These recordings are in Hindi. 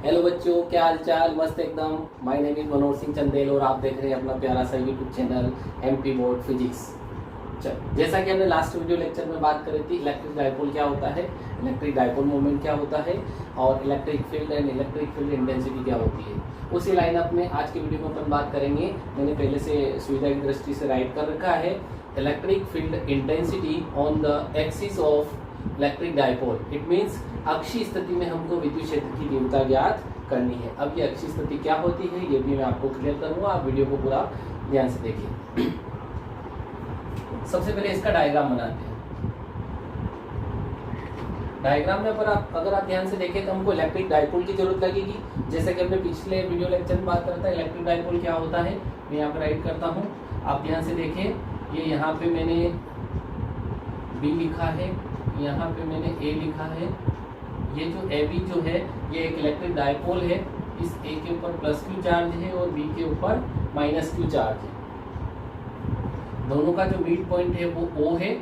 हेलो बच्चों, क्या हाल चाल। मस्त एकदम। My name is Manoj Singh Chandel और आप देख रहे हैं अपना प्यारा सा YouTube channel MP board physics. चलो, जैसा कि हमने लास्ट वीडियो लेक्चर में बात करी थी, इलेक्ट्रिक डायपोल क्या होता है, इलेक्ट्रिक डायपोल मोमेंट क्या होता है और electric field and electric field intensity क्या होती है, उसी लाइनअप में आज की वीडियो में अपन बात करेंगे। मैंने पहले से सुविधा की दृष्टि से राइट कर रखा है, electric field intensity on the axis of electric dipole. It means अक्षीय स्थिति में हमको विद्युत क्षेत्र की तीव्रता ज्ञात करनी है। अब ये अक्षीय स्थिति क्या होती है ये भी मैं आपको क्लियर करूंगा, आप वीडियो को पूरा ध्यान से देखिए। सबसे पहले इसका डायग्राम बनाते हैं। डायग्राम में अगर आप ध्यान से देखें तो हमको इलेक्ट्रिक डायपोल की जरूरत लगेगी। जैसे कि हमने पिछले वीडियो लेक्चर में बात करा था, इलेक्ट्रिक डायपोल क्या होता है, मैं यहाँ पर राइट करता हूँ, आप ध्यान से देखें। ये यहाँ पे मैंने बी लिखा है, यहाँ पे मैंने ए लिखा है। ये जो ए बी जो है ये एक इलेक्ट्रिक डायपोल है। इस ए के ऊपर प्लस क्यू चार्ज है और बी के ऊपर माइनस क्यू चार्ज है। दोनों का जो मिड पॉइंट है वो ओ है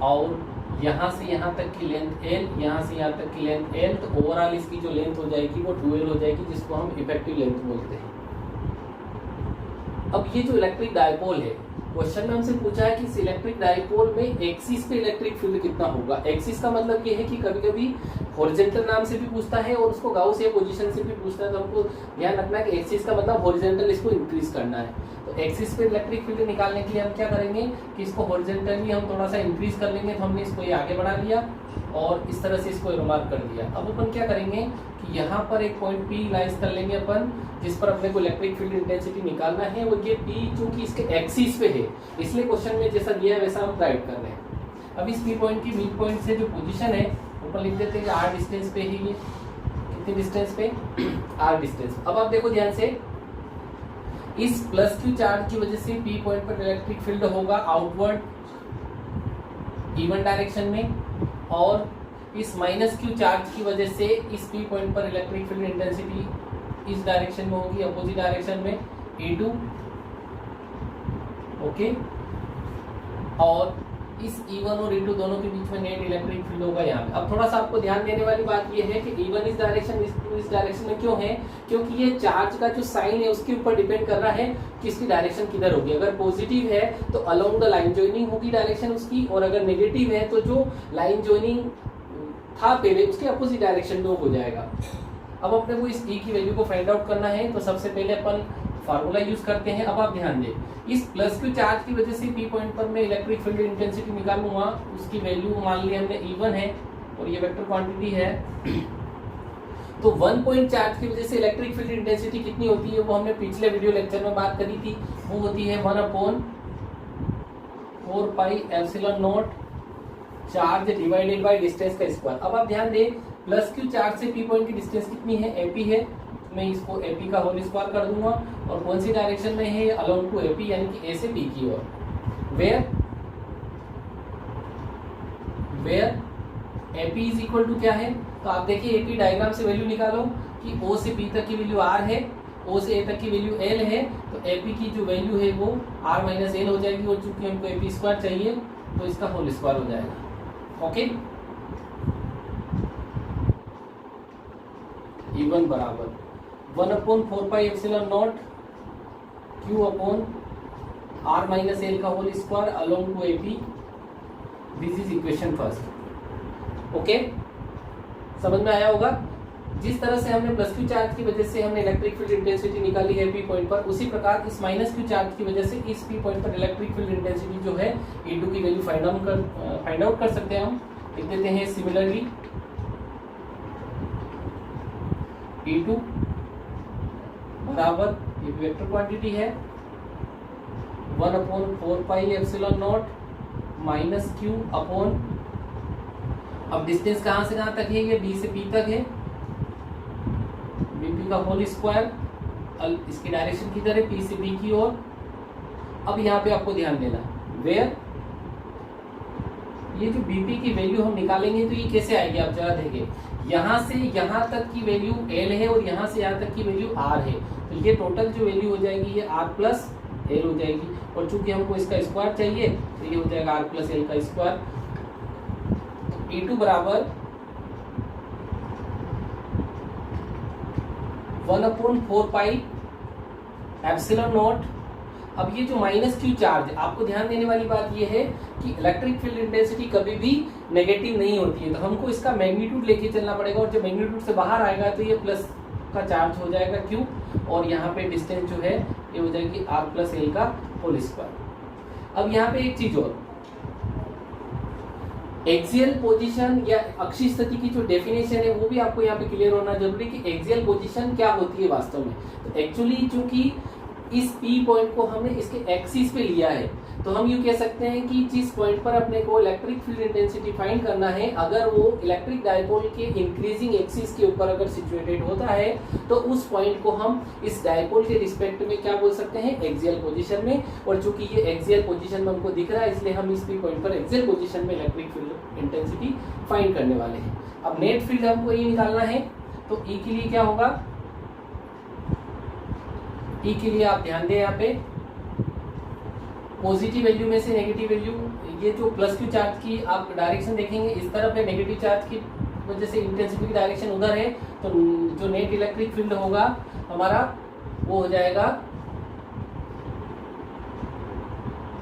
और यहाँ से यहाँ तक की लेंथ एल, यहाँ से यहाँ तक की लेंथ एल। तो ओवरऑल इसकी जो लेंथ हो जाएगी वो 2l हो जाएगी, जिसको हम इफेक्टिव लेंथ बोलते हैं। अब ये जो इलेक्ट्रिक डायपोल है, क्वेश्चन में हमसे पूछा है कि इस इलेक्ट्रिक डायपोल में एक्सिस पे इलेक्ट्रिक फील्ड कितना होगा। एक्सिस का मतलब ये है कि कभी कभी हॉरिजॉन्टल नाम से भी पूछता है और उसको गाउसियन पोजीशन से भी पूछता है। तो हमको ध्यान रखना है कि एक्सिस का मतलब हॉरिजॉन्टल, इसको इंक्रीज करना है। तो एक्सिस पे इलेक्ट्रिक फील्ड निकालने के लिए हम क्या करेंगे कि इसको हॉरिजॉन्टली हम थोड़ा सा इंक्रीज कर लेंगे। तो हमने इसको ये आगे बढ़ा लिया और इस तरह से इसको रिमार्क कर दिया। अब अपन क्या करेंगे कि यहाँ पर एक पॉइंट P लाइज कर लेंगे अपन, जिस पर अपने को इलेक्ट्रिक फील्ड इंटेंसिटी निकालना है। और ये P चूंकि इसके एक्सिस पे है, इसलिए क्वेश्चन में जैसा दिया है वैसा हम राइट कर रहे हैं। अब इस P पॉइंट की मिड पॉइंट से जो पोजीशन है ऊपर लिख देते हैं r डिस्टेंस पे ही। ये कितनी डिस्टेंस पे, r डिस्टेंस। अब आप देखो ध्यान से, इस प्लस क्यू चार्ज की वजह से P पॉइंट पर इलेक्ट्रिक फील्ड होगा आउटवर्ड इवन डायरेक्शन में, और इस माइनस क्यू चार्ज की वजह से इस P पॉइंट पर इलेक्ट्रिक फील्ड इंटेंसिटी इस डायरेक्शन में होगी, अपोजिट डायरेक्शन में E2। ओके, और इस E1 और E2 दोनों के बीच में नेट इलेक्ट्रिक फील्ड होगा यहाँ पे। अब थोड़ा सा आपको ध्यान देने वाली बात ये है कि E1 इस डायरेक्शन, E2 इस डायरेक्शन में क्यों है, क्योंकि ये चार्ज का जो साइन है उसके ऊपर डिपेंड कर रहा है कि इसकी डायरेक्शन किधर होगी। अगर पॉजिटिव है तो अलोंग द लाइन ज्वाइनिंग होगी डायरेक्शन उसकी, और अगर नेगेटिव है तो जो लाइन ज्वाइनिंग था पहले उसके अपोजिट डायरेक्शन में हो जाएगा। अब अपने को इस E की वैल्यू को फाइंड आउट करना है, तो सबसे पहले अपन फार्मूला यूज करते हैं। अब आप ध्यान दें, इस प्लस क्यू चार्ज की वजह से P पॉइंट पर मैं इलेक्ट्रिक फील्ड इंटेंसिटी निकालूंगा। उसकी वैल्यू मान ली हमने E1 है और ये वेक्टर क्वांटिटी है। तो 1 पॉइंट चार्ज की वजह से इलेक्ट्रिक फील्ड इंटेंसिटी कितनी होती है वो हमने पिछले वीडियो लेक्चर में बात करी थी। वो होती है 1/4πε0 चार्ज डिवाइडेड बाय डिस्टेंस का स्क्वायर। अब आप ध्यान दें, प्लस क्यू चार्ज से P पॉइंट की डिस्टेंस कितनी है, AP है। मैं इसको AP का होल स्क्वायर कर दूंगा, और कौन सी डायरेक्शन में है, अलोंग टू AP, यानी कि A से B की ओर। Where AP is equal to क्या है, तो आप देखिए AP डायग्राम से वैल्यू निकालो कि O से B तक की वैल्यू R है, O से A तक की वैल्यू L है। तो AP की जो वैल्यू है वो R माइनस L हो जाएगी, और चूंकि हमको AP स्क्वायर चाहिए तो इसका होल स्क्वायर हो जाएगा। ओके, E1 बराबर 1/4πε0 Q upon R minus L का whole square along to AP। This is equation first. Okay, समझ में आया होगा। जिस तरह से हमने प्लस क्यू चार्ज की वजह से हमने इलेक्ट्रिक फील्ड इंटेंसिटी निकाली है P पॉइंट पर, उसी प्रकार इस माइनस क्यू चार्ज की वजह से इस P पॉइंट पर इलेक्ट्रिक फील्ड इंटेंसिटी जो है E2 की वैल्यू फाइंड आउट कर सकते हैं। हम लिख देते हैं सिमिलरली E2 बराबर, ये वेक्टर क्वांटिटी है, 1/4πε0 माइनस Q अपॉन, अब डिस्टेंस कहां से कहां तक है, ये B से B तक है, BP का होल स्क्वायर। इसकी डायरेक्शन किधर है, P से B की ओर। अब यहाँ पे आपको ध्यान देना, वेयर ये जो BP की वैल्यू हम निकालेंगे तो ये कैसे आएगी, आप जरा देखिए। यहाँ से यहाँ तक की वैल्यू L है और यहाँ से यहाँ तक की वैल्यू R है, तो ये टोटल जो वैल्यू हो जाएगी ये R प्लस L हो जाएगी। और चूंकि हमको इसका स्क्वायर चाहिए तो ये हो जाएगा R प्लस L का स्क्वायर। तो E2 बराबर 1/4 एप्सिलॉन नॉट। अब ये जो माइनस क्यू चार्ज, आपको ध्यान देने वाली बात ये है कि इलेक्ट्रिक फील्ड इंटेंसिटी कभी भी नेगेटिव नहीं होती है, तो हमको इसका मैग्नीट्यूड लेके चलना पड़ेगा, और जब मैग्नीट्यूड से बाहर आएगा तो ये प्लस का चार्ज हो जाएगा क्यू, और यहाँ पे डिस्टेंस जो है ये हो जाएगी r प्लस एल का होल स्क्वायर। अब यहाँ पे एक चीज और, एक्सियल पोजीशन या अक्षीय स्थिति की जो डेफिनेशन है वो भी आपको यहाँ पे क्लियर होना जरूरी है कि एक्सियल पोजीशन क्या होती है वास्तव में। तो एक्चुअली चूंकि इस P पॉइंट को हमने इसके एक्सिस पे लिया है, तो हम यूँ कह सकते हैं कि जिस पॉइंट पर अपने को इलेक्ट्रिक फील्ड इंटेंसिटी फाइंड करना है, अगर वो इलेक्ट्रिक डायपोल के इंक्रीजिंग एक्सिस के ऊपर अगर सिचुएटेड होता है, तो उस पॉइंट को हम इस डायपोल के रिस्पेक्ट में क्या बोल सकते हैं, एक्सियल पोजीशन में। और चूंकि ये एक्सियल पोजीशन में हमको दिख रहा है, इसलिए हम इस P पॉइंट पर एक्सियल पोजीशन में इलेक्ट्रिक फील्ड इंटेंसिटी फाइंड करने वाले हैं। अब नेट फील्ड हमको ये निकालना है, तो E के लिए क्या होगा, E के लिए आप ध्यान दें यहाँ पे पॉजिटिव वैल्यू में से नेगेटिव वैल्यू, ये जो प्लस क्यू चार्ज की आप डायरेक्शन देखेंगे इस तरफ है, नेगेटिव चार्ज की वजह से इंटेंसिटी की डायरेक्शन उधर है, तो जो नेट इलेक्ट्रिक फील्ड होगा हमारा वो हो जाएगा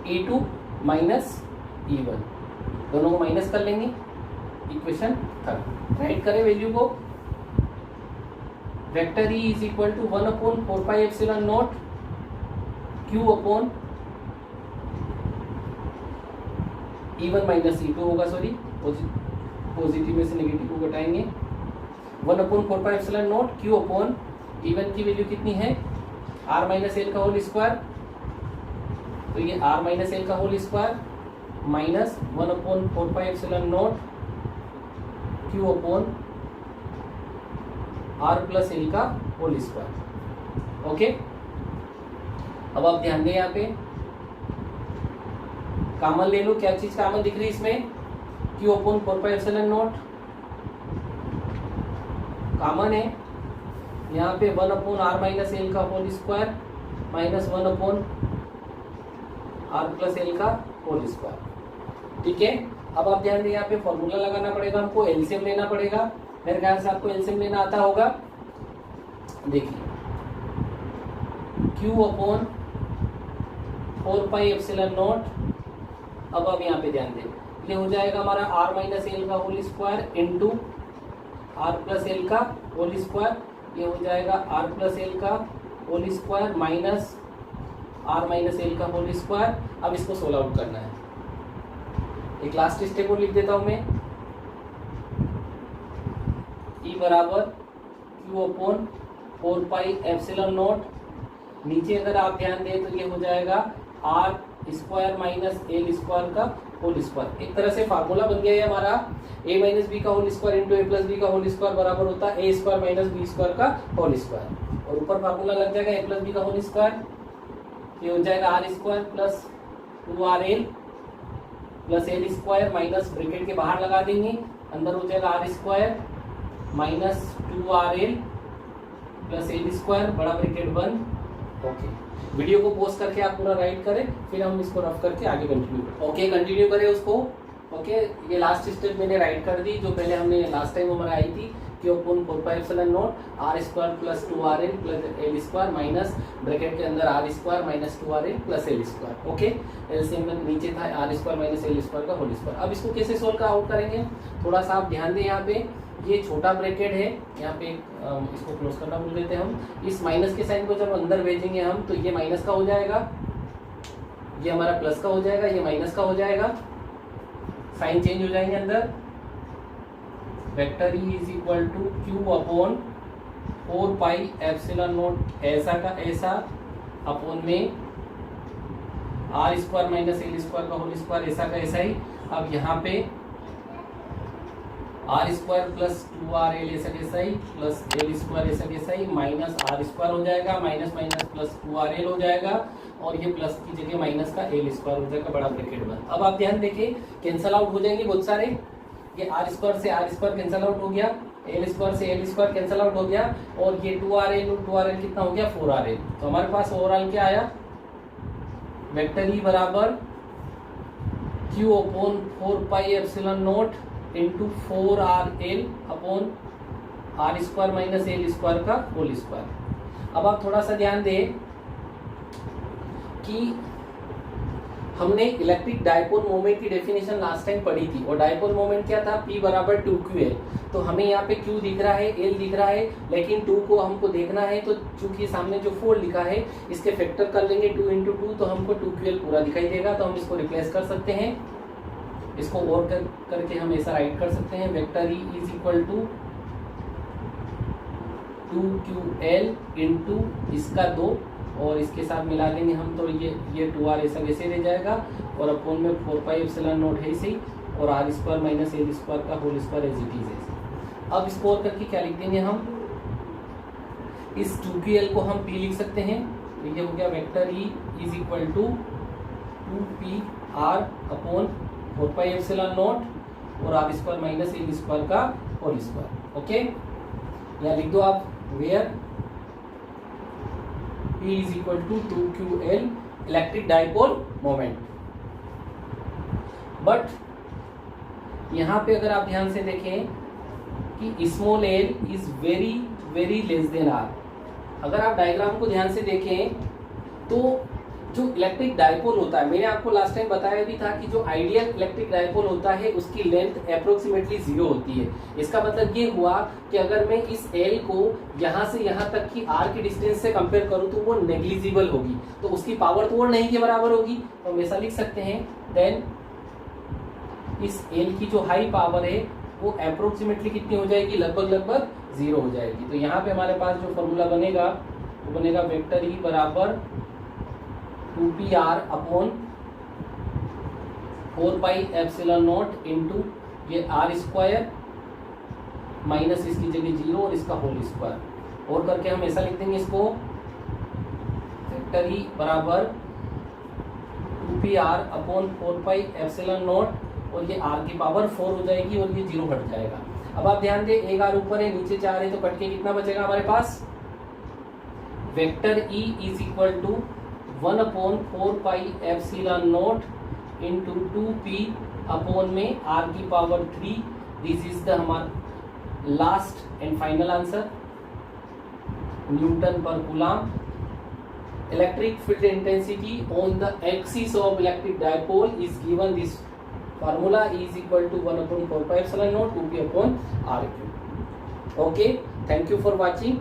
E2 माइनस E1, दोनों को माइनस कर लेंगे, इक्वेशन 3 राइट करें वैल्यू को, vector E is equal to 1/4 pi epsilon naught Q upon E1 minus E2 होगा, सॉरी पॉजिटिव में से नेगेटिव को घटाएंगे, 1/4 pi epsilon naught Q upon E1 की वैल्यू कितनी है, R माइनस एल का होल स्क्वायर, तो ये R माइनस एल का whole square minus 1/4 pi epsilon naught Q upon R plus L का होल स्क्वायर। ओके, अब आप ध्यान दें यहाँ पे कॉमन ले लो, क्या चीज कॉमन दिख रही है इसमें, Q upon 4 pi epsilon naught common है, यहाँ पे 1/r माइनस एल का whole square minus 1/r plus L का होल स्क्वायर। ठीक है, अब आप ध्यान दें यहाँ पे फॉर्मूला लगाना पड़ेगा, हमको एलसीएम लेना पड़ेगा, मेरे ख्याल से आपको एलसीएम लेना आता होगा। देखिए Q upon 4 pi epsilon not, अब आप यहाँ पे ध्यान दें, ये हो जाएगा हमारा r माइनस एल का whole square into r plus L का होल स्क्वायर, ये हो जाएगा r प्लस एल का whole square minus r minus L का होल स्क्वायर। अब इसको सोल्व आउट करना है, एक लास्ट स्टेप और लिख देता हूं मैं, E बराबर Q upon 4 pi epsilon not, नीचे अगर आप ध्यान दें तो ये हो जाएगा r square minus L square का होल स्क्वायर। एक तरह से फार्मूला बन गया है हमारा, a माइनस बी का whole square into a plus B का होल स्क्वायर बराबर होता है a square minus B square का होल स्क्वायर, और ऊपर फार्मूला लग जाएगा a प्लस बी का होल स्क्वायर, ये हो जाएगा r square plus 2rl plus L square minus bracket के बाहर लगा देंगे, अंदर हो जाएगा r square minus 2rl plus L square बड़ा ब्रैकेट बंद। ओके, वीडियो को पॉज करके आप पूरा राइट करें, फिर हम इसको रफ करके आगे कंटिन्यू करें। ओके, कंटिन्यू करें उसको। ओके, ये लास्ट स्टेप मैंने राइट कर दी, जो पहले हमने लास्ट टाइम हमारा आई थी, Q upon 4 pi epsilon not r square plus 2rl plus L square minus bracket के अंदर r square minus 2rl plus L square. Okay, LCM में नीचे था r square minus L square का होल स्क्वायर। अब इसको कैसे सोल्व आउट करेंगे, थोड़ा सा आप ध्यान दें, यहाँ पे ये छोटा ब्रैकेट है, यहाँ पे इसको क्लोज करना भूल देते हैं हम, इस माइनस के साइन को जब अंदर भेजेंगे हम तो ये माइनस का हो जाएगा, ये हमारा प्लस का हो जाएगा, ये माइनस का हो जाएगा, साइन चेंज हो जाएंगे अंदर, vector E is equal to Q upon 4 pi epsilon naught ऐसा का ऐसा अपॉन में r square minus L square का होल स्क्वायर ऐसा का ऐसा ही। अब यहाँ पे r स्क्वायर प्लस 2rl ऐसा कैसा ही प्लस एल स्क्वायर ऐसा कैसा ही माइनस r स्क्वायर हो जाएगा, माइनस माइनस प्लस 2rl हो जाएगा, और ये प्लस की जगह माइनस का एल स्क्वायर हो जाएगा बड़ा ब्रैकेट बंद। अब आप ध्यान देखिए, कैंसल आउट हो जाएंगे बहुत सारे, ये r स्क्वायर से r स्क्वायर कैंसल आउट हो गया, एल स्क्वायर से एल स्क्वायर कैंसल आउट हो गया, और ये 2rl कितना हो गया 4rl। तो हमारे पास ओवरऑल क्या आया, वेक्टर E बराबर Q upon 4 pi epsilon naught into 4rl upon R square minus L square का होल स्क्वायर। अब आप थोड़ा सा ध्यान दें कि हमने इलेक्ट्रिक डायपोल मोमेंट की डेफिनेशन लास्ट टाइम पढ़ी थी, और डायपोल मोमेंट क्या था, P बराबर 2QL। तो हमें यहाँ पे Q दिख रहा है, L दिख रहा है, लेकिन 2 को हमको देखना है, तो चूंकि सामने जो 4 लिखा है इसके फैक्टर कर लेंगे 2 × 2, तो हमको 2QL पूरा दिखाई देगा। तो हम इसको रिप्लेस कर सकते हैं, इसको और करके हम ऐसा राइट कर सकते हैं, vector E is equal to 2QL into इसका 2 और इसके साथ मिला लेंगे हम, तो ये 2R ऐसा वैसे रह जाएगा, और अपॉन में 4πε0 है इसी, और R square minus L square का whole square as it is है। अब इसको और करके क्या लिख देंगे हम, इस 2QL को हम P लिख सकते हैं, तो ये हो गया vector E is equal to 2PR upon 4πε0 और R square minus L square का होल स्क्वायर। ओके, या लिख दो आप where P is equal to 2QL electric dipole moment. But यहाँ पे अगर आप ध्यान से देखें कि small L is very very less than R. अगर आप डायग्राम को ध्यान से देखें तो जो इलेक्ट्रिक डायपोल होता है, मैंने आपको लास्ट टाइम बताया भी था कि जो आइडियल इलेक्ट्रिक डायपोल होता है उसकी लेंथ अप्रोक्सीमेटली 0 होती है। इसका मतलब ये हुआ कि अगर मैं इस L को यहाँ से यहाँ तक की R की डिस्टेंस से कंपेयर करूँ तो वो नेग्लिजिबल होगी, तो उसकी पावर तो और नहीं के बराबर होगी। तो हम ऐसा लिख सकते हैं, देन इस L की जो हाई पावर है वो अप्रोक्सीमेटली कितनी हो जाएगी, लगभग 0 हो जाएगी। तो यहाँ पे हमारे पास जो फॉर्मूला बनेगा वो बनेगा वेक्टर E बराबर 2PR अपॉन 4πε0 इंटू ये R स्क्वायर माइनस इसकी जगह 0 और इसका होल स्क्वायर, और करके हम ऐसा लिख देंगे इसको, वेक्टर E बराबर 2PR अपॉन 4πε0 और ये R की पावर 4 हो जाएगी और ये 0 हट जाएगा। अब आप ध्यान दें, एक R ऊपर है नीचे 4 है, तो कट के कितना बचेगा हमारे पास, vector E is equal to 1 upon 4πε0 into 2P upon में R की पावर 3। दिस इज द हमारा last and final answer, newton पर coulomb. Electric field intensity on the axis of electric dipole is given, this formula is equal to 1 upon 4πε0 2P upon R cube. Okay, thank you for watching.